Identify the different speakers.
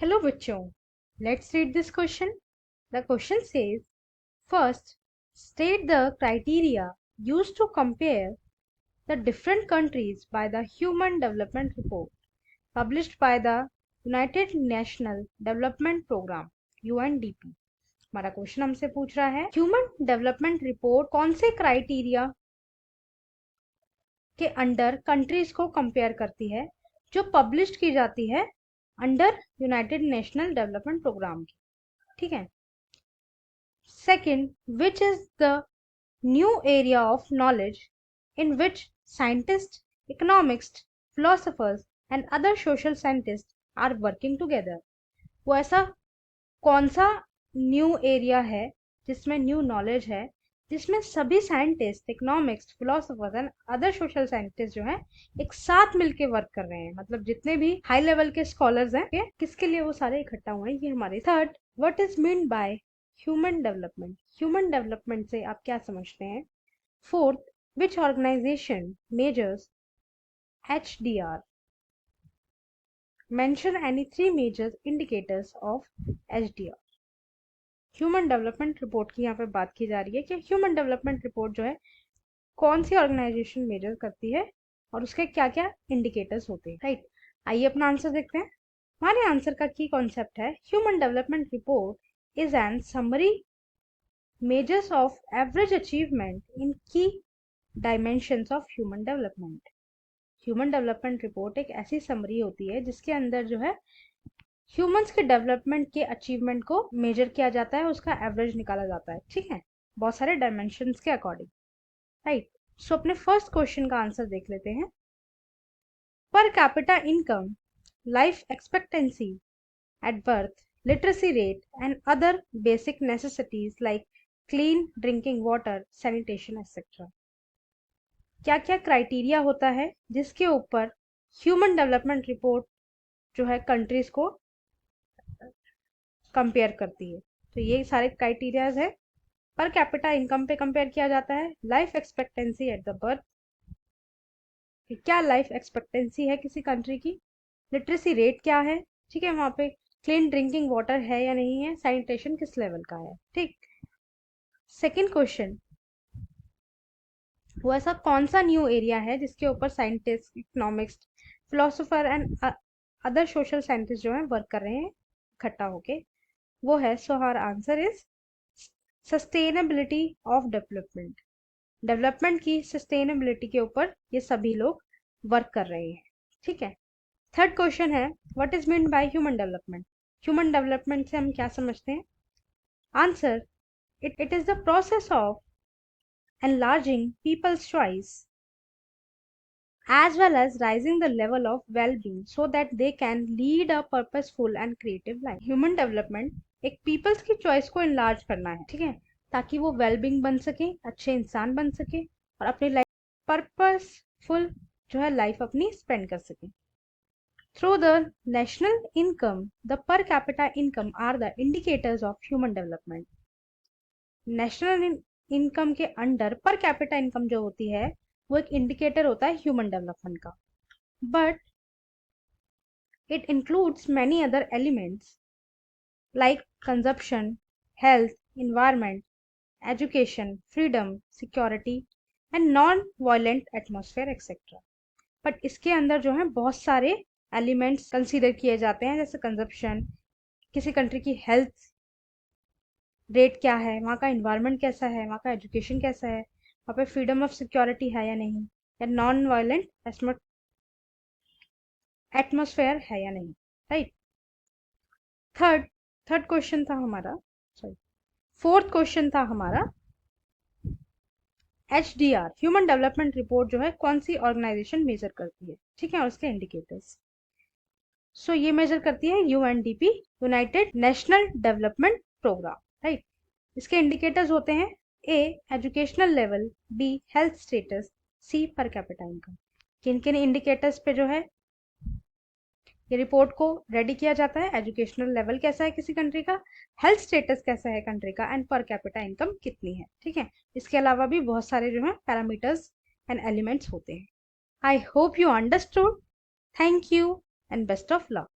Speaker 1: Hello बच्चों, let's read this question. The question says, first, state the criteria used to compare the different countries by the Human Development Report published by the United National Development Program UNDP. हमारा question हमसे पूछ रहा है human development report कौन से criteria के under countries को compare करती है जो पब्लिश की जाती है under United National Development Programme की। ठीक है। Second, which is the new area of knowledge in which scientist, economics, philosophers and other social scientist are working together. वो ऐसा कौन सा न्यू एरिया है जिसमें न्यू नॉलेज है, जिसमें सभी scientist, economics, philosophers and other social scientist जो हैं एक साथ मिलके वर्क कर रहे हैं। मतलब जितने भी हाई लेवल के स्कॉलर्स हैं, किसके लिए वो सारे इकट्ठा हुए हैं, ये हमारे। Third, what is mean by human development. Human development से आप क्या समझते हैं। Fourth, which organisation measures HDR। Mention any 3 major indicators of HDR। Human development report की यहाँ पे बात की जा रही है कि ह्यूमन डेवलपमेंट रिपोर्ट जो है कौन सी ऑर्गेनाइजेशन मेजर करती है और उसके क्या क्या इंडिकेटर्स होते हैं। राइट, आइए अपना आंसर देखते हैं। हमारे आंसर का की कॉन्सेप्ट है human development report is an summary measures of average achievement in key dimensions of human development. Human development report एक ऐसी समरी होती है जिसके अंदर जो है ह्यूमंस के डेवलपमेंट के अचीवमेंट को मेजर किया जाता है, उसका एवरेज निकाला जाता है। ठीक है, बहुत सारे डायमेंशंस के अकॉर्डिंग। राइट, सो अपने फर्स्ट क्वेश्चन का आंसर देख लेते हैं। पर capita income, life expectancy at birth, literacy rate and other basic necessities like clean drinking water, sanitation etcetera. क्या क्या क्राइटेरिया होता है जिसके ऊपर ह्यूमन डेवलपमेंट रिपोर्ट जो है कंट्रीज को कंपेयर करती है। तो ये सारे क्राइटेरियाज है। पर कैपिटा इनकम पे कंपेयर किया जाता है, life expectancy at the birth, क्या लाइफ एक्सपेक्टेंसी है किसी कंट्री की, लिटरेसी रेट क्या है, ठीक है, वहां पे क्लीन ड्रिंकिंग वाटर है या नहीं है, सैनिटेशन किस लेवल का है। ठीक। सेकंड क्वेश्चन, वो ऐसा कौन सा न्यू एरिया है जिसके ऊपर scientist, economics, philosopher and other social scientist जो है वर्क कर रहे हैं इकट्ठा होके, वो है। सो हर answer is sustainability of development. Development की सस्टेनेबिलिटी के ऊपर ये सभी लोग वर्क कर रहे हैं। ठीक है। थर्ड क्वेश्चन है, what is mean by human development. Human development से हम क्या समझते हैं। Answer, it is the process of enlarging people's choice as well as rising the level of well-being so that they can lead a purposeful and creative life. Human development एक peoples की choice को enlarge करना है, ठीक है, ताकि वो well-being बन सके, अच्छे इंसान बन सके और अपनी लाइफ purposeful जो है लाइफ अपनी स्पेंड कर सके। Through the national income, the per capita income are the indicators of human development. National income के अंडर पर कैपिटा इनकम जो होती है वो एक इंडिकेटर होता है ह्यूमन डेवलपमेंट का, but it includes many other elements like consumption, health, environment, education, freedom, security and non violent atmosphere etcetera. But इसके अंदर जो है बहुत सारे एलिमेंट्स कंसीडर किए जाते हैं, जैसे कंजप्शन, किसी कंट्री की हेल्थ रेट क्या है, वहाँ का इन्वायरमेंट कैसा है, वहाँ का एजुकेशन कैसा है, वहाँ पे फ्रीडम ऑफ सिक्योरिटी है या नहीं, या नॉन वायलेंट एटमोसफेयर है या नहीं। राइट। थर्ड क्वेश्चन था हमारा, सॉरी फोर्थ क्वेश्चन था हमारा, HDR ह्यूमन डेवलपमेंट रिपोर्ट जो है कौन सी ऑर्गेनाइजेशन मेजर करती है। ठीक है, और उसके इंडिकेटर्स। सो ये मेजर करती है UNDP, United National Development Programme. Right, इसके इंडिकेटर्स होते हैं A educational level, B health status, C per capita income. किन किन इंडिकेटर्स पे जो है ये रिपोर्ट को रेडी किया जाता है। एजुकेशनल लेवल कैसा है किसी कंट्री का, हेल्थ स्टेटस कैसा है कंट्री का, एंड पर कैपिटा इनकम कितनी है। ठीक है, इसके अलावा भी बहुत सारे जो है पैरामीटर्स एंड एलिमेंट्स होते हैं। I hope you understood. Thank you and best of luck.